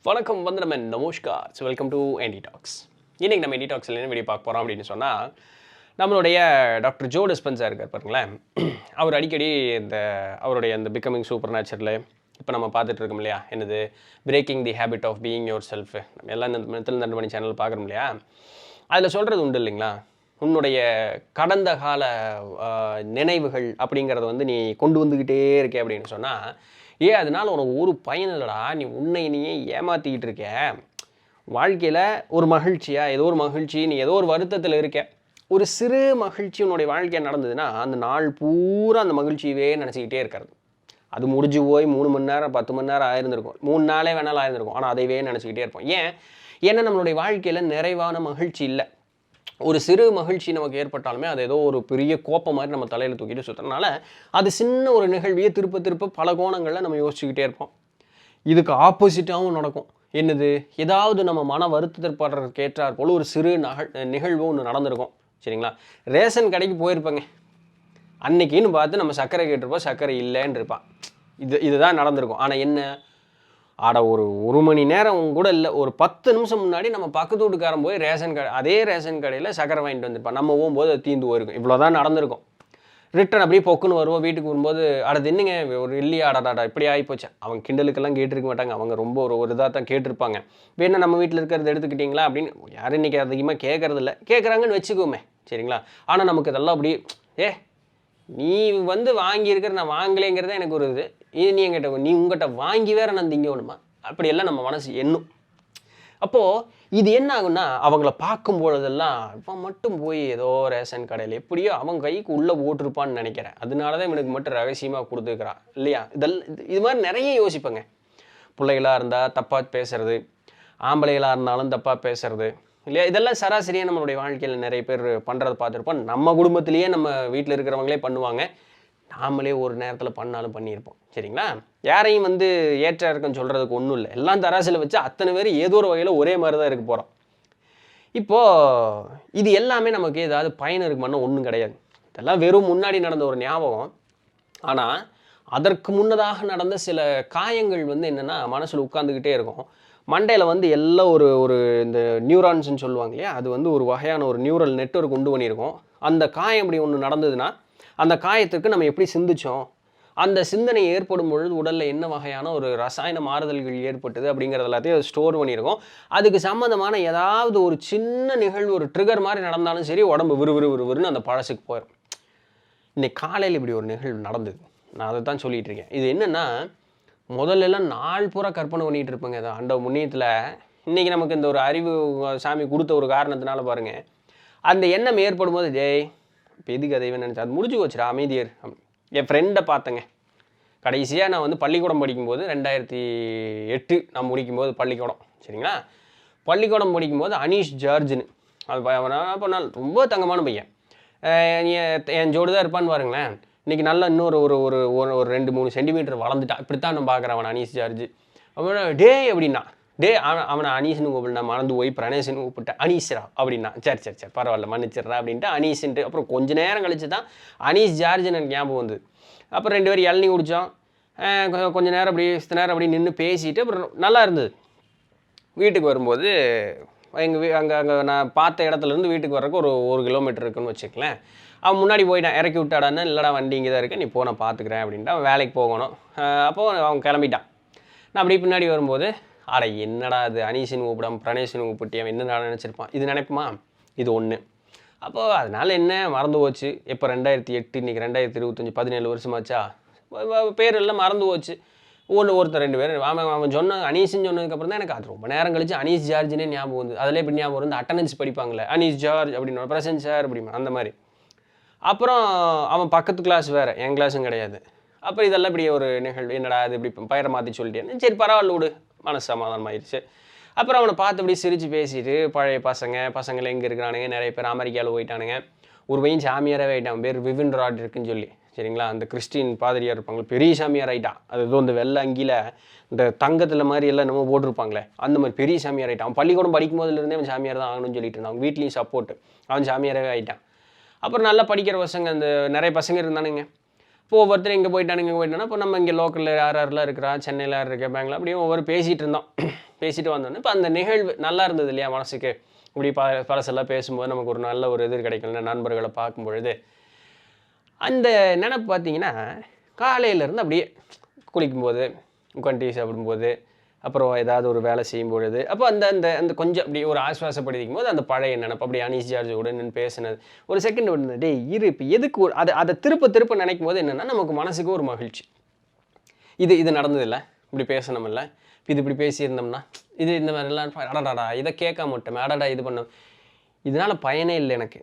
வணக்கம் வந்தனமன் நமஸ்கார். So welcome to NT talks. இன்றைக்கி நம்ம என்டி டாக்ஸில் என்ன வீடியோ பார்க்க போகிறோம் அப்படின்னு சொன்னால், நம்மளுடைய டாக்டர் ஜோ டிஸ்பென்சா இருக்கார் பாருங்களேன். அவர் அடிக்கடி அவருடைய அந்த பிகமிங் சூப்பர் நேச்சுரல் இப்போ நம்ம பார்த்துட்டு இருக்கோம் இல்லையா, என்னது breaking the habit of being yourself, நம்ம எல்லாம் இந்த மெத்தில் 2 மணி சேனல் பார்க்குறோம் இல்லையா, அதில் சொல்கிறது உண்டு இல்லைங்களா, உன்னுடைய கடந்த கால நினைவுகள் அப்படிங்கிறத வந்து நீ கொண்டு வந்துக்கிட்டே இருக்கே அப்படின்னு சொன்னால், அதனால் உனக்கு ஒரு பயன் இல்லைடா, நீ உன்னை நீயே ஏமாற்றிக்கிட்டு இருக்க. வாழ்க்கையில் ஒரு மகிழ்ச்சியாக ஏதோ ஒரு மகிழ்ச்சி, நீ ஏதோ ஒரு வருத்தத்தில் இருக்க, ஒரு சிறு மகிழ்ச்சி உன்னுடைய வாழ்க்கையாக நடந்ததுன்னா அந்த நாள் பூரா அந்த மகிழ்ச்சியவே நினச்சிக்கிட்டே இருக்கிறது. அது முடிஞ்சு போய் 3 மணி நேரம் 10 மணி நேரம் ஆயிருந்திருக்கும், 3 நாளே வேணாலும் ஆயிருந்திருக்கும், ஆனால் அதைவே நினச்சிக்கிட்டே இருப்போம். ஏன்னா நம்மளுடைய வாழ்க்கையில் நிறைவான மகிழ்ச்சி இல்லை. ஒரு சிறு மகிழ்ச்சி நமக்கு ஏற்பட்டாலுமே அது ஏதோ ஒரு பெரிய கோப்பம் மாதிரி நம்ம தலையில் தூக்கிட்டு சுற்றுறதுனால அது சின்ன ஒரு நிகழ்வியை திருப்ப பல கோணங்களில் நம்ம யோசிச்சுக்கிட்டே இருப்போம். இதுக்கு ஆப்போசிட்டாகவும் நடக்கும். என்னது, ஏதாவது நம்ம மன வருத்தப்படுறதுக்கு ஏற்றார் போல் ஒரு சிறு நிகழ்வு ஒன்று நடந்திருக்கும். சரிங்களா, ரேஷன் கடைக்கு போயிருப்பேங்க, அன்னைக்குன்னு பார்த்து நம்ம சர்க்கரை கேட்டிருப்போம், சர்க்கரை இல்லைன்னு இருப்பான். இதுதான் நடந்திருக்கும். ஆனால் என்ன, ஒரு மணி நேரம் கூட இல்லை, ஒரு 10 நிமிஷம் முன்னாடி நம்ம பக்கத்து வீட்டுக்காரன் போய் அதே ரேஷன் கடையில் சக்கரை வாங்கிட்டு வந்திருப்பான். நம்ம போகும்போது அது தீந்து போயிருக்கும். இவ்வளோதான் நடந்திருக்கும். ரிட்டன் அப்படியே பொக்குன்னு வருவோம். வீட்டுக்கு வரும்போது என்னங்க ஒரு இல்லையா, அடாடா இப்படி ஆகிப்போச்சு. அவங்க கிண்டலுக்கெல்லாம் கேட்டிருக்க மாட்டாங்க, அவங்க ரொம்ப ஒரு இதாக தான் கேட்டிருப்பாங்க. வேணா நம்ம வீட்டில் இருக்கிறத எடுத்துக்கிட்டிங்களா அப்படின்னு யாரும் இன்றைக்கி அதிகமாக கேட்கறதில்ல. கேட்குறாங்கன்னு வச்சுக்கோமே, சரிங்களா. ஆனால் நமக்கு இதெல்லாம் அப்படி நீ வந்து வாங்கியிருக்கிற நான் வாங்கலைங்கிறத எனக்கு ஒரு நீ என்கிட்ட உங்கள்கிட்ட வாங்கி வேற நான் திங்கணுமா, அப்படியெல்லாம் நம்ம மனசு எண்ணும். அப்போது இது என்ன ஆகுன்னா, அவங்கள பார்க்கும் பொழுதெல்லாம் இவன் மட்டும் போய் ஏதோ ரேஷன் கடையில் எப்படியோ அவன் கைக்கு உள்ளே போட்டிருப்பான்னு நினைக்கிறேன், அதனால தான் இவனுக்கு மட்டும் ரகசியமாக கொடுத்துருக்குறான் இல்லையா. இது மாதிரி நிறைய யோசிப்பேங்க. பிள்ளைகளாக இருந்தால் தப்பாக பேசுறது, ஆம்பளைகளாக இருந்தாலும் தப்பாக பேசுறது இல்லையா, இதெல்லாம் சராசரியாக நம்மளுடைய வாழ்க்கையில் நிறைய பேர் பண்ணுறதை பார்த்துருப்போம். நம்ம குடும்பத்திலேயே நம்ம வீட்டில் இருக்கிறவங்களே பண்ணுவாங்க, நாமளே ஒரு நேரத்தில் பண்ணாலும் பண்ணியிருப்போம். சரிங்களா, யாரையும் வந்து ஏற்ற இருக்குன்னு சொல்கிறதுக்கு ஒன்றும் இல்லை. எல்லாம் தராசில் வச்சு அத்தனை பேர் ஏதோ ஒரு வகையில் ஒரே மாதிரி தான் இருக்க போகிறோம். இப்போது இது எல்லாமே நமக்கு ஏதாவது பயன் இருக்குமான்னு ஒன்றும் கிடையாது. இதெல்லாம் வெறும் முன்னாடி நடந்த ஒரு ஞாபகம். ஆனால் அதற்கு முன்னதாக நடந்த சில காயங்கள் வந்து என்னென்னா மனசில் உட்காந்துக்கிட்டே இருக்கும். மண்டையில் வந்து எல்லாம் ஒரு இந்த நியூரான்ஸ்ன்னு சொல்லுவாங்க இல்லையா, அது வந்து ஒரு வகையான ஒரு நியூரல் நெட்வொர்க் உண்டு பண்ணியிருக்கோம். அந்த காயம் இப்படி ஒன்று நடந்ததுன்னா அந்த காயத்திற்கு நம்ம எப்படி சிந்திச்சோம், அந்த சிந்தனை ஏற்படும் பொழுது உடலில் என்ன வகையான ஒரு ரசாயன மாறுதல்கள் ஏற்பட்டது அப்படிங்கிறது எல்லாத்தையும் ஸ்டோர் பண்ணியிருக்கோம். அதுக்கு சம்மந்தமான ஏதாவது ஒரு சின்ன நிகழ்வு, ஒரு ட்ரிகர் மாதிரி நடந்தாலும் சரி, உடம்பு விறுவிறுன்னு அந்த பழசுக்கு போயிடும். இன்னைக்கு காலையில் இப்படி ஒரு நிகழ்வு நடந்தது, நான் அதை தான் சொல்லிகிட்டு இருக்கேன். இது என்னென்னா, முதல்லலாம் நாள் பூரா கற்பனை பண்ணிகிட்டு இருப்பேங்க. அதை ஆண்ட முன்னியத்தில் இன்றைக்கி நமக்கு இந்த ஒரு அறிவு சாமி கொடுத்த ஒரு காரணத்தினால பாருங்கள், அந்த எண்ணம் ஏற்படும் போது இப்போ எதுக்கு அதை நினச்சா அது முடிஞ்சு போச்சுடா அமைதியர். என் ஃப்ரெண்டை பார்த்தேங்க, கடைசியாக நான் வந்து பள்ளிக்கூடம் படிக்கும்போது 2008 நான் முடிக்கும்போது பள்ளிக்கூடம், சரிங்களா, பள்ளிக்கூடம் படிக்கும்போது அனீஷ் ஜார்ஜ்னு அது பண்ணால் ரொம்ப தங்கமான பையன், என் ஜோடு தான் இருப்பான்னு பாருங்களேன். இன்றைக்கி நல்லா இன்னொரு ஒரு ஒரு ஒரு 2-3 சென்டிமீட்டர் வளர்ந்துட்டான். இப்படித்தான் நான் பார்க்குறேன் அவன் அனீஷ் ஜார்ஜ். அவன் அப்படின்னா அவனை அனீஷ்னு கூப்பிட்டு மறந்து போய் பிரணேஷ்னு கூப்பிட்டேன். அனீஷ்ரா அப்படின்னா சரி பரவாயில்ல மன்னிச்சிட்றா அப்படின்ட்டு அனீஷ்ன்ட்டு. அப்புறம் கொஞ்சம் நேரம் கழிச்சு தான் அனீஷ் ஜார்ஜ்னு எனக்கு ஞாபகம் வந்து. அப்புறம் 2 பேரும் இளநீ குடித்தோம். கொஞ்சம் நேரம் அப்படி நின்று பேசிட்டு அப்புறம் நல்லா இருந்தது. வீட்டுக்கு வரும்போது அங்கே நான் பார்த்த இடத்துலேருந்து வீட்டுக்கு வர்றதுக்கு ஒரு 1 கிலோமீட்டர் இருக்குன்னு வச்சுக்கலேன். அவன் முன்னாடி போயிட்டான், இறக்கி விட்டாடான்னு. இல்லைடா வண்டி இங்கே தான் இருக்கு, நீ போ நான் பார்த்துக்கிறேன் அப்படின்ட்டு. அவன் வேலைக்கு போகணும். அப்போது அவன் கிளம்பிட்டான். நான் அப்படி பின்னாடி வரும்போது என்னடா அது அனீஷின் கூப்பிடாம பிரணேஷின் கூப்பிட்டு அவன் என்ன நினச்சிருப்பான், இது நினைப்புமா, இது ஒன்று. அப்போது அதனால் என்ன மறந்து போச்சு. இப்போ 2008, இன்றைக்கி 2025, 17 வருஷமாச்சா, பேர் எல்லாம் மறந்து போச்சு. ஒருத்தர் 2 பேர் அவன் சொன்ன அனீஷ்னு சொன்னதுக்கப்புறம் தான் எனக்கு அது ரொம்ப நேரம் கழிச்சு அனீஷ் ஜார்ஜ்னே ஞாபகம் வந்து. அதில் எப்படி ஞாபகம் வந்து அட்டண்டன்ஸ் படிப்பாங்களே, அனீஷ் ஜார்ஜ் அப்படின்னு பிரசன்ட் சார் அப்படிமா அந்த மாதிரி. அப்புறம் அவன் பக்கத்து கிளாஸ் வேறு, என் கிளாஸும் கிடையாது. அப்புறம் இதெல்லாம் இப்படி ஒரு நிகழ்வு, என்னடா அது இப்படி பயிரை மாற்றி சொல்லிட்டேன்னு, சரி பரவாயில்ல விடு, மனசு சமாதானம் ஆயிடுச்சு. அப்புறம் அவனை பார்த்து இப்படி சிரித்து பேசிட்டு பழைய பசங்களை எங்கே இருக்கிறானுங்க, நிறைய பேர் அமெரிக்காவில் போயிட்டானுங்க. ஒரு பையன் சாமியாராகவே ஆகிட்டான், பேர் விவின் ராட் இருக்குன்னு சொல்லி, சரிங்களா, அந்த கிறிஸ்டின் பாதிரியாக இருப்பாங்க, பெரிய சாமியார் ஆகிட்டான். அது ஏதோ இந்த வெள்ளை அங்கியில் இந்த தங்கத்தில் மாதிரி எல்லாம் நம்ம போட்டிருப்பாங்களே அந்த மாதிரி பெரிய சாமியார் ஆகிட்டான். அவன் பள்ளிக்கூடம் படிக்கும் போதுலேருந்தே அவன் சாமியார் தான் ஆகணும்னு சொல்லிட்டு இருந்தான். அவங்க வீட்லேயும் சப்போர்ட்டு, அவன் சாமியாராகவே ஆகிட்டான். அப்புறம் நல்லா படிக்கிற பசங்க, அந்த நிறைய பசங்க இருந்தானுங்க. இப்போ ஒவ்வொருத்தரும் இங்கே போயிட்டானுங்க இப்போ நம்ம இங்கே லோக்கலில் யாரெல்லாம் இருக்கிறா, சென்னையில் யார் இருக்கா, பெங்களூர், அப்படியே ஒவ்வொரு பேசிகிட்டு இருந்தோம். பேசிட்டு வந்தோன்னே இப்போ அந்த நிகழ்வு நல்லா இருந்தது இல்லையா மனசுக்கு. இப்படி பழசெல்லாம் பேசும்போது நமக்கு ஒரு நல்ல ஒரு இது கிடைக்கல, நண்பர்களை பார்க்கும் பொழுது. அந்த நினப்பு பார்த்தீங்கன்னா காலையிலேருந்து அப்படியே குளிக்கும்போது, உட்காந்து டீ சாப்பிடும்போது, அப்புறம் ஏதாவது ஒரு வேலை செய்யும் பொழுது, அப்போ அந்த அந்த அந்த கொஞ்சம் அப்படி ஒரு ஆஸ்வாசப்படுத்திக்கும் போது அந்த பழைய நினப்பு அப்படி அனீஸ் ஜார்ஜ் கூட நின்று பேசினது ஒரு செகண்ட் வந்து டே இரு இப்போ எதுக்கு அதை திருப்ப நினைக்கும் போது என்னென்னா நமக்கு மனசுக்கு ஒரு மகிழ்ச்சி. இது நடந்ததில்லை, இப்படி பேசணுமில்ல, இது இப்படி பேசியிருந்தோம்னா இது இந்த மாதிரிலாம் அடடாடா இதை கேட்க மாட்டோமே, அடடா இது பண்ண இதனால் பயனே இல்லை எனக்கு.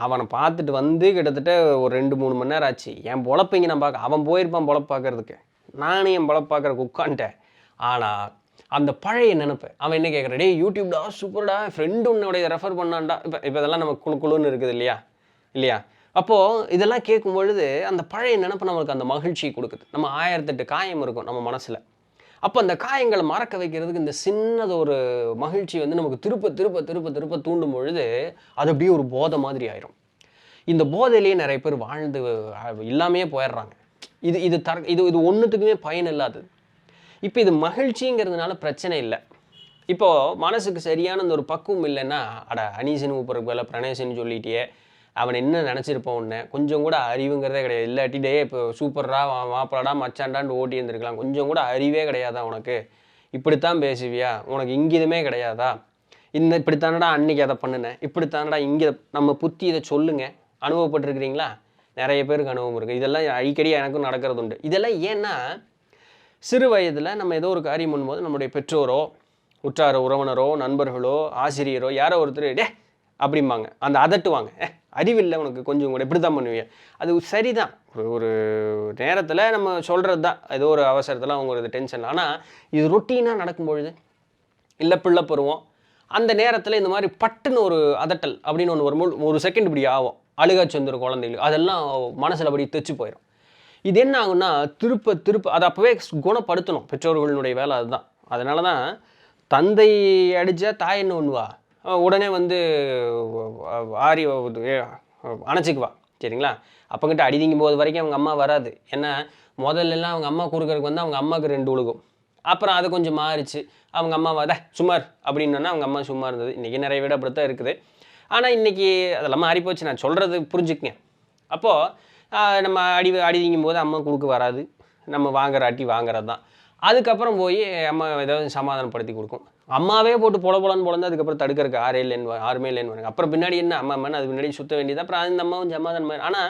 அவனை பார்த்துட்டு வந்து கிட்டத்தட்ட ஒரு 2-3 மணி நேரம் ஆச்சு. என் பொழப்பைங்க நான் பார்க்க, அவன் போயிருப்பான் பொழப்பு பார்க்கறதுக்கு, நானும் என் பொழப்பு பார்க்கறதுக்கு உட்காந்துட்டேன். ஆனால் அந்த பழைய நினைப்பு அவன் என்ன கேட்குற, டே யூடியூப்டா சூப்பர்டா ஃப்ரெண்டு உன்னுடைய ரெஃபர் பண்ணான்டா. இப்போ இதெல்லாம் நம்ம குழுன்னு இருக்குது இல்லையா. அப்போது இதெல்லாம் கேட்கும் பொழுது அந்த பழைய நினைப்பு நம்மளுக்கு அந்த மகிழ்ச்சி கொடுக்குது. நம்ம 1008 காயம் இருக்கும் நம்ம மனசில். அப்போ அந்த காயங்களை மறக்க வைக்கிறதுக்கு இந்த சின்னது ஒரு மகிழ்ச்சி வந்து நமக்கு திருப்ப தூண்டும் பொழுது அது அப்படியே ஒரு போதை மாதிரி ஆயிரும். இந்த போதையிலேயே நிறைய பேர் வாழ்ந்து இல்லாமையே போயிடுறாங்க. இது ஒன்றுத்துக்குமே பயன் இல்லாதது. இப்போ இது மகிழ்ச்சிங்கிறதுனால பிரச்சனை இல்லை. இப்போது மனசுக்கு சரியான இந்த ஒரு பக்குவம் இல்லைன்னா, அனீசன் ஊப்புறதுக்கு வேலை பிரணேசன் சொல்லிட்டியே, அவன் என்ன நினச்சிருப்பான் ஒன்று, கொஞ்சம் கூட அறிவுங்கிறதே கிடையாது. இல்லாட்டி டே இப்போ சூப்பர்ரா மாப்பிளடா மச்சாண்டான்னு ஓட்டி இருந்திருக்கலாம், கொஞ்சம் கூட அறிவே கிடையாதா உனக்கு, இப்படித்தான் பேசுவியா, உனக்கு இங்கிதமே கிடையாதா, இப்படித்தானடா அன்னைக்கு அதை பண்ணினேன், இப்படித்தானடா இங்கே நம்ம புத்தி இதை சொல்லுங்க. அனுபவப்பட்டிருக்கிறீங்களா? நிறைய பேருக்கு அனுபவம் இருக்குது. இதெல்லாம் அடிக்கடி எனக்கும் நடக்கிறது உண்டு. இதெல்லாம் ஏன்னா சிறு வயதில் நம்ம ஏதோ ஒரு காரியம் பண்ணும்போது நம்முடைய பெற்றோரோ, உற்றார உறவினரோ, நண்பர்களோ, ஆசிரியரோ யாரோ ஒருத்தர் டே அப்படிம்பாங்க, அந்த அதட்டுவாங்க, அறிவில்லை உனக்கு கொஞ்சம் கூட, இப்படி தான் பண்ணுவீங்க. அது சரிதான், ஒரு நேரத்தில் நம்ம சொல்கிறது தான், ஏதோ ஒரு அவசரத்தில் அவங்க ஒரு டென்ஷன். ஆனால் இது ரொட்டீனாக நடக்கும்பொழுது, இல்லை பிள்ளை பருவம் அந்த நேரத்தில் இந்த மாதிரி பட்டுன்னு ஒரு அதட்டல் அப்படின்னு ஒன்று ஒரு செகண்ட் இப்படி ஆகும், அழுகாச்சு வந்துடும் குழந்தைகளுக்கு, அதெல்லாம் மனசில் அப்படி தைச்சு போயிடும். இது என்ன ஆகுன்னா திருப்ப அதை அப்போவே குணப்படுத்தணும். பெற்றோர்களுடைய வேலை அதுதான். அதனால தான் தந்தை அடித்தா தாய் என்ன பண்ணுவா, உடனே வந்து ஆரி அணைச்சிக்குவா, சரிங்களா. அப்போங்கிட்ட அடிதிங்கும் போது வரைக்கும் அவங்க அம்மா வராது. ஏன்னா முதல்லலாம் அவங்க அம்மா கொடுக்கறதுக்கு வந்து அவங்க அம்மாவுக்கு 2 உழுகும். அப்புறம் அது கொஞ்சம் மாறிச்சு, அவங்க அம்மா சுமார் அப்படின்னா அவங்க அம்மா சும்மா இருந்தது. இன்றைக்கி நிறைய விட அப்படித்தான் இருக்குது. ஆனால் இன்றைக்கி அதெல்லாம் மாறிப்போச்சு. நான் சொல்கிறது புரிஞ்சுக்குங்க. அப்போது நம்ம அடிதிங்கும் போது அம்மா கொடுக்க வராது, நம்ம வாங்குற அட்டி வாங்குறது தான். அதுக்கப்புறம் போய் அம்மா ஏதாவது சமாதானப்படுத்தி கொடுக்கும். அம்மாவே போட்டு பொலன்னு பொழந்து அதுக்கப்புறம் தடுக்கிறதுக்கு ஆறுமே இல்லைன்னு. அப்புறம் பின்னாடி என்ன அம்மான்னு அது பின்னாடி சுற்ற வேண்டியது. அப்புறம் அந்த அம்மாவும் சமாதானம். ஆனால்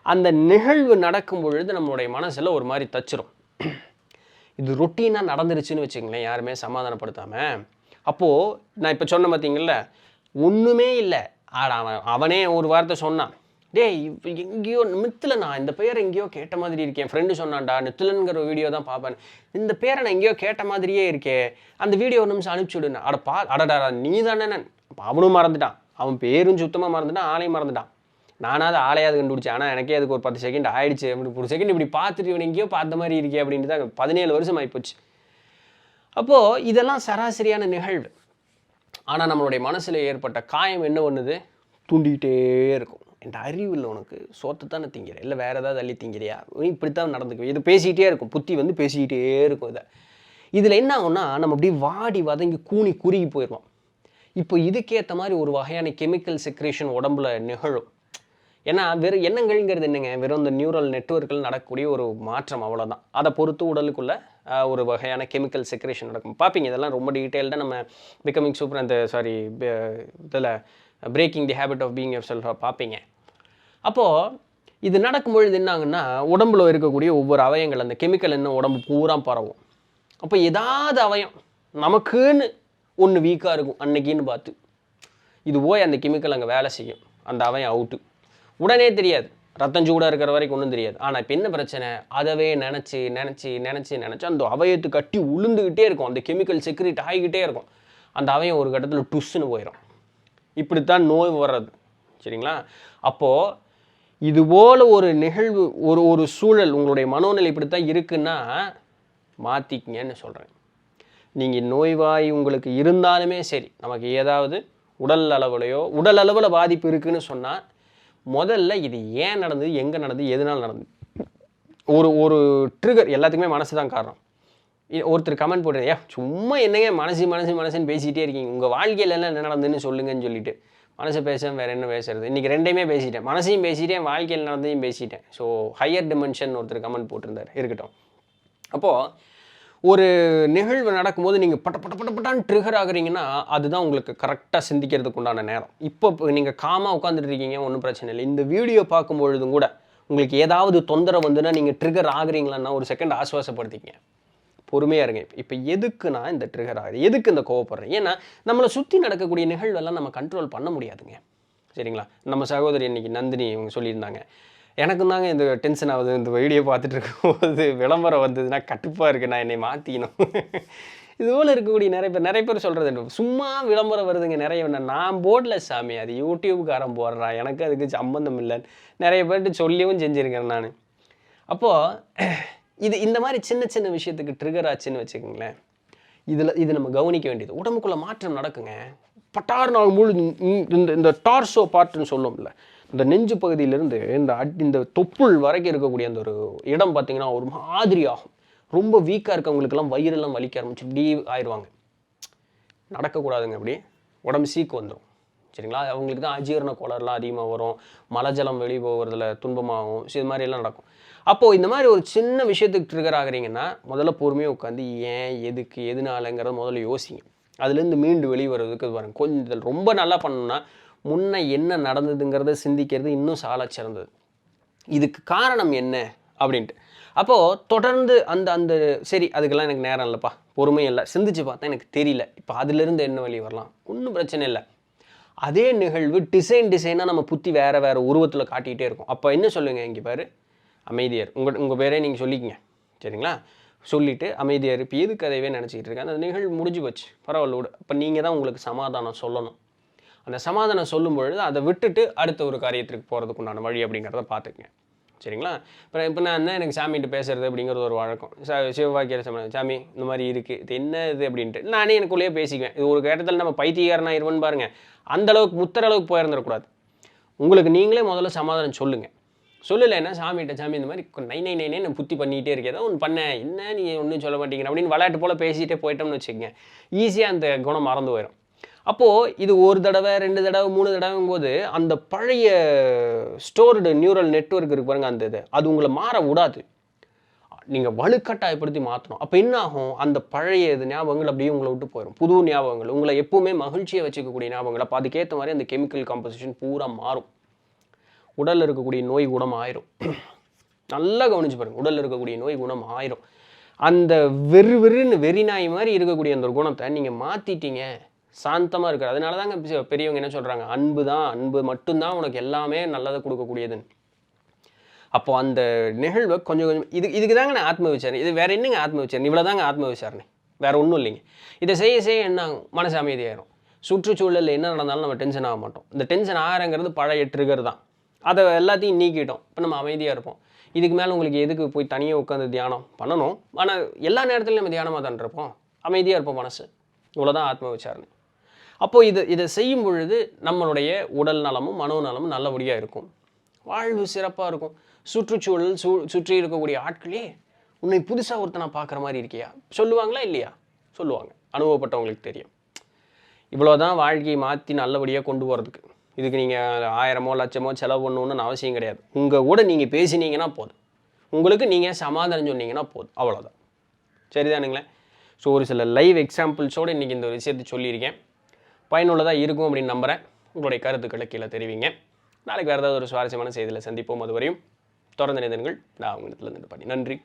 அந்த நிகழ்வு நடக்கும் பொழுது நம்மளுடைய மனசில் ஒரு மாதிரி தச்சிரும். இது ரொட்டீனாக நடந்துருச்சுன்னு வச்சுங்களேன், யாருமே சமாதானப்படுத்தாமல். அப்போது நான் இப்போ சொன்ன பார்த்தீங்கள்ல, ஒன்றுமே இல்லை. அவனே ஒரு வார்த்தை சொன்னான், டேய் எங்கேயோ நித்திலனா, இந்த பேரை எங்கேயோ கேட்ட மாதிரி இருக்கேன், ஃப்ரெண்டு சொன்னான்டா, நித்திலன்கிற வீடியோ தான் பார்ப்பேன், இந்த பேரை நான் எங்கேயோ கேட்ட மாதிரியே இருக்கே, அந்த வீடியோ ஒரு நிமிஷம் அனுப்பிச்சி விடுன்னு. அடடா நீ தானே. அவனும் மறந்துட்டான், அவன் பேரும் சுத்தமாக மறந்துட்டான், ஆளையும் மறந்துட்டான். நானாவது ஆளையாவது கண்டுபிடிச்சேன். ஆனால் எனக்கே அதுக்கு ஒரு 10 செகண்ட் ஆயிடுச்சு. அப்படி ஒரு செகண்ட் இப்படி பார்த்துட்டு இவன் எங்கேயோ பார்த்த மாதிரி இருக்கே அப்படின்ட்டு தான் 17 வருஷம் ஆகிப்போச்சு. அப்போது இதெல்லாம் சராசரியான நிகழ்வு. ஆனால் நம்மளுடைய மனசில் ஏற்பட்ட காயம் என்ன பண்ணுது, தூண்டிகிட்டே இருக்கும். என் அறிவு இல்லை உனக்கு, சோத்தை தானே திங்கிறேன், இல்லை வேறு ஏதாவது அள்ளி திங்கிறியா, இப்படித்தான் நடந்துக்குவேன். இது பேசிக்கிட்டே இருக்கும், புத்தி வந்து பேசிக்கிட்டே இருக்கும். இதில் என்ன ஆகும்னா நம்ம அப்படியே வாடி வதங்கி குறுகி போயிடுவோம். இப்போ இதுக்கேற்ற மாதிரி ஒரு வகையான கெமிக்கல் செக்ரேஷன் உடம்புல நிகழும். ஏன்னா வெறும் எண்ணங்கள்ங்கிறது என்னங்க, வெறும் இந்த நியூரல் நெட்வொர்க்கில் நடக்கக்கூடிய ஒரு மாற்றம், அவ்வளோதான். அதை பொறுத்து உடலுக்குள்ள ஒரு வகையான கெமிக்கல் செக்ரேஷன் நடக்கும். பார்ப்பீங்க இதெல்லாம் ரொம்ப டீட்டெயில்டாக நம்ம பிகமிங் சூப்பர் இதில் breaking the habit of being your செல்ஃபாக பார்ப்பீங்க. அப்போது இது நடக்கும்பொழுது என்னாங்கன்னா உடம்புல இருக்கக்கூடிய ஒவ்வொரு அவயங்கள் அந்த கெமிக்கல் என்ன உடம்பு பூரா பரவும். அப்போ ஏதாவது அவயம் நமக்குன்னு ஒன்று வீக்காக இருக்கும் அன்னைக்குன்னு பார்த்து, இது போய் அந்த கெமிக்கல் அங்கே வேலை செய்யும், அந்த அவயம் அவுட்டு. உடனே தெரியாது, ரத்தம் சூடாக இருக்கிற வரைக்கும் ஒன்றும் தெரியாது. ஆனால் இப்போ என்ன பிரச்சனை, அதவே நினச்சி அந்த அவயத்து கட்டி உளுந்துக்கிட்டே இருக்கும், அந்த கெமிக்கல் செக்ரேட் ஆகிக்கிட்டே இருக்கும். அந்த அவயம் ஒரு கட்டத்தில் டுஸ்ஸுன்னு போயிடும். இப்படித்தான் நோய் வர்றது, சரிங்களா. அப்போது இதுபோல் ஒரு நிகழ்வு, ஒரு சூழல், உங்களுடைய மனோநிலை இப்படித்தான் இருக்குன்னா மாற்றிக்கிங்கன்னு சொல்கிறேன். நீங்கள் நோய்வாய் உங்களுக்கு இருந்தாலுமே சரி, நமக்கு ஏதாவது உடல் அளவில் பாதிப்பு இருக்குதுன்னு சொன்னால் முதல்ல இது ஏன் நடந்தது, எங்கே நடந்தது, எதனால் நடந்தது, ஒரு ஒரு ட்ரிகர் எல்லாத்துக்குமே மனசு தான் காரணம். ஒருத்தர் கமெண்ட் போட்டு சும்மா என்னங்க மனசுன்னு பேசிகிட்டே இருக்கீங்க, உங்கள் வாழ்க்கையில் என்ன நடந்துன்னு சொல்லுங்கன்னு சொல்லிட்டு மனசை பேச வேறு என்ன பேசுறது. இன்றைக்கி ரெண்டையுமே பேசிட்டேன், மனசையும் பேசிட்டேன், வாழ்க்கையில் நடந்தையும் பேசிட்டேன். ஸோ ஹையர் டிமென்ஷன் ஒருத்தர் கமெண்ட் போட்டிருந்தார். இருக்கட்டும். அப்போது ஒரு நிகழ்வு நடக்கும்போது நீங்கள் பட்டான்னு ட்ரிகர் ஆகுறீங்கன்னா அதுதான் உங்களுக்கு கரெக்டாக சிந்திக்கிறதுக்கு உண்டான நேரம். இப்போ நீங்கள் காமாக உட்காந்துட்டு இருக்கீங்க, ஒன்றும் பிரச்சனை இல்லை. இந்த வீடியோ பார்க்கும்பொழுதும் கூட உங்களுக்கு ஏதாவது தொந்தரவு வந்துன்னா நீங்கள் ட்ரிகர் ஆகுறீங்களான்னா ஒரு செகண்ட் ஆசுவாசப்படுத்திக்கங்க, பொறுமையாக இருங்க. இப்போ எதுக்குன்னா இந்த ட்ரிகர் ஆகுது, எதுக்கு இந்த கோவப்படுறேன்? ஏன்னா நம்மளை சுற்றி நடக்கக்கூடிய நிகழ்வெல்லாம் நம்ம கண்ட்ரோல் பண்ண முடியாதுங்க. சரிங்களா? நம்ம சகோதரி இன்னைக்கு நந்தினி இவங்க சொல்லியிருந்தாங்க, எனக்கும் தாங்க இந்த டென்ஷன் ஆகுது, இந்த வீடியோ பார்த்துட்டு இருக்கும்போது விளம்பரம் வந்ததுன்னா கட்டுப்பாக இருக்குது, நான் என்னை மாற்றிக்கணும். இதுபோல் இருக்கக்கூடிய நிறைய பேர் சொல்கிறது, சும்மா விளம்பரம் வருதுங்க நிறைய. நான் போடல சாமி, அது யூடியூப்காரன் போடுறான், எனக்கு அதுக்கு சம்மந்தம் இல்லைன்னு நிறைய பேர்ட்டு சொல்லியும் செஞ்சுருக்கேன் நான். அப்போது இந்த மாதிரி சின்ன விஷயத்துக்கு ட்ரிகர் ஆச்சுன்னு வச்சுக்கோங்களேன், இது நம்ம கவனிக்க வேண்டியது. உடம்புக்குள்ளே மாற்றம் நடக்குங்க. பட்டார் நாள் முழு இந்த டார்சோ பார்ட்டுன்னு சொல்லுவோம்ல, இந்த நெஞ்சு பகுதியிலேருந்து இந்த தொப்புள் வரைக்கும் இருக்கக்கூடிய அந்த ஒரு இடம் பார்த்திங்கன்னா ஒரு மாதிரி ஆகும். ரொம்ப வீக்காக இருக்கவங்களுக்கெல்லாம் வயிறெல்லாம் வலிக்க ஆரம்பிச்சு இப்படி ஆயிடுவாங்க. நடக்கக்கூடாதுங்க, அப்படி உடம்பு சீக்கு வந்துடும். சரிங்களா? அவங்களுக்கு தான் அஜீரண கோளாறுலாம் அதிகமாக வரும், மலஜலம் வெளியே போகிறதுல துன்பமாகும், இது மாதிரி எல்லாம் நடக்கும். அப்போது இந்த மாதிரி ஒரு சின்ன விஷயத்துக்கு ட்ரிகர் ஆகுறீங்கன்னா முதல்ல பொறுமையாக உட்காந்து ஏன் எதுக்கு எதுனாலங்கிறத முதல்ல யோசிங்க. அதுலேருந்து மீண்டு வெளியே வர்றதுக்கு பாருங்கள். கொஞ்சம் ரொம்ப நல்லா பண்ணணும்னா முன்ன என்ன நடந்ததுங்கிறத சிந்திக்கிறது இன்னும் சால சிறந்தது. இதுக்கு காரணம் என்ன அப்படின்ட்டு. அப்போது தொடர்ந்து அந்த சரி அதுக்கெல்லாம் எனக்கு நேரம் இல்லைப்பா, பொறுமை இல்லை, சிந்திச்சு பார்த்தா எனக்கு தெரியல, இப்போ அதுலேருந்து என்ன வெளியே வரலாம், ஒன்றும் பிரச்சனை இல்லை. அதே நிகழ்வு டிசைனாக நம்ம புத்தி வேறு உருவத்தில் காட்டிகிட்டே இருக்கும். அப்போ என்ன சொல்லுங்கள், இங்கே பாரு அமைதியார், உங்கள் பேரே நீங்கள் சொல்லிக்கங்க. சரிங்களா? சொல்லிவிட்டு அமைதியார், இப்போ எதுக்கு அதையவே நினச்சிக்கிட்டு இருக்கேன், அந்த நிகழ்வு முடிஞ்சு போச்சு, பரவாயில்ல விடு. இப்போ நீங்கள் தான் உங்களுக்கு சமாதானம் சொல்லணும். அந்த சமாதானம் சொல்லும் பொழுது அதை விட்டுட்டு அடுத்த ஒரு காரியத்திற்கு போகிறதுக்கு உண்டான வழி அப்படிங்கிறத பார்த்துக்குங்க. சரிங்களா? இப்போ நான் என்ன எனக்கு சாமிகிட்ட பேசுறது அப்படிங்கிறது ஒரு வழக்கம். சிவவாக்கியர் சாமி இந்த மாதிரி இருக்குது, இது என்ன இது அப்படின்ட்டு நானே எனக்குள்ளேயே பேசிக்குவேன். இது ஒரு கட்டத்தில் நம்ம பைத்தியக்காரனா இருவன்னு பாருங்கள், அந்தளவுக்கு முத்தரளவுக்கு போயிருந்துடக்கூடாது. உங்களுக்கு நீங்களே முதல்ல சமாதானம் சொல்லுங்கள். சொல்லலைன்னா சாமிகிட்ட, சாமி இந்த மாதிரி நை நான் புத்தி பண்ணிகிட்டே இருக்கேன், ஏதோ ஒன்று பண்ணேன், என்ன நீ ஒன்றும் சொல்ல மாட்டேங்கிற அப்படின்னு விளையாட்டு போல் பேசிகிட்டே போயிட்டோம்னு வச்சுக்கோங்க, ஈஸியாக அந்த குணம் மறந்து போயிடும். அப்போது இது ஒரு தடவை 2 தடவை 3 தடவைங்கும் போது அந்த பழைய ஸ்டோர்டு நியூரல் நெட்வொர்க் இருக்கு பாருங்கள், அந்த இது அது உங்களை மாற விடாது. நீங்கள் வலுக்கட்டாயப்படுத்தி மாற்றணும். அப்போ என்ன ஆகும், அந்த பழைய இது ஞாபகங்கள் அப்படியே உங்களை விட்டு போயிடும். புது ஞாபகங்கள், உங்களை எப்பவுமே மகிழ்ச்சியை வச்சுக்கக்கூடிய ஞாபகங்கள். அப்போ அதுக்கேற்ற மாதிரி அந்த கெமிக்கல் காம்போசிஷன் பூரா மாறும். உடலில் இருக்கக்கூடிய நோய் குணம் ஆயிரும். நல்லா கவனிச்சு பாருங்கள், உடலில் இருக்கக்கூடிய நோய் குணம் ஆயிரும். அந்த வெறி நாய் மாதிரி இருக்கக்கூடிய அந்த ஒரு குணத்தை நீங்கள் மாற்றிட்டீங்க, சாந்தமாக இருக்காது. அதனால தாங்க பெரியவங்க என்ன சொல்கிறாங்க, அன்பு மட்டும்தான் உனக்கு எல்லாமே நல்லதை கொடுக்கக்கூடியதுன்னு. அப்போது அந்த நிகழ்வை கொஞ்சம் இதுக்கு தாங்க நான் ஆத்ம விசாரணை. இது வேறு என்னங்க ஆத்ம விசாரணை, இவ்வளோ தாங்க ஆத்ம விசாரணை, வேறு ஒன்றும் இல்லைங்க. இதை செய்ய என்ன ஆகும், மனசு அமைதியாயிரும். சுற்றுச்சூழலில் என்ன நடந்தாலும் நம்ம டென்ஷன் ஆக மாட்டோம். இந்த டென்ஷன் ஆகிறங்கிறது பழைய ட்ரிகர் தான், அதை எல்லாத்தையும் நீக்கிட்டோம். இப்போ நம்ம அமைதியாக இருப்போம். இதுக்கு மேலே உங்களுக்கு எதுக்கு போய் தனியாக உட்காந்து தியானம் பண்ணணும்? ஆனால் எல்லா நேரத்துலையும் நம்ம தியானமாக தான் இருப்போம், அமைதியாக இருப்போம் மனசு. இவ்வளோதான் ஆத்ம விசாரணை. அப்போது இதை செய்யும் பொழுது நம்மளுடைய உடல் நலமும் மனோநலமும் நல்லபடியாக இருக்கும், வாழ்வு சிறப்பாக இருக்கும். சுற்றுச்சூழல் சுற்றி இருக்கக்கூடிய ஆட்களே உன்னை புதுசாக ஒருத்தனை பார்க்குற மாதிரி இருக்கியா சொல்லுவாங்களா இல்லையா? சொல்லுவாங்க, அனுபவப்பட்டவங்களுக்கு தெரியும். இவ்வளோதான் வாழ்க்கையை மாற்றி நல்லபடியாக கொண்டு போகிறதுக்கு. இதுக்கு நீங்கள் 1000மோ 1,00,000மோ செலவு பண்ணணுன்னு அவசியம் கிடையாது. உங்கள் கூட நீங்கள் பேசினீங்கன்னா போதும், உங்களுக்கு நீங்கள் சமாதானம் சொன்னீங்கன்னா போதும், அவ்வளோதான். சரிதானுங்களேன்? ஸோ ஒரு சில லைவ் எக்ஸாம்பிள்ஸோடு இன்றைக்கி இந்த விஷயத்தை சொல்லியிருக்கேன். பயனுள்ளதாக இருக்கும் அப்படின்னு நம்புகிறேன். உங்களுடைய கருத்துக்களை கீழே தெரிவிங்க. நாளைக்கு வேறு ஏதாவது ஒரு சுவாரஸ்யமான செய்தியில் சந்திப்போம். அதுவரையும் தொடர்ந்து நினைந்தீர்கள். நான் உங்களிடத்தில் இருந்து பண்ணி நன்றி.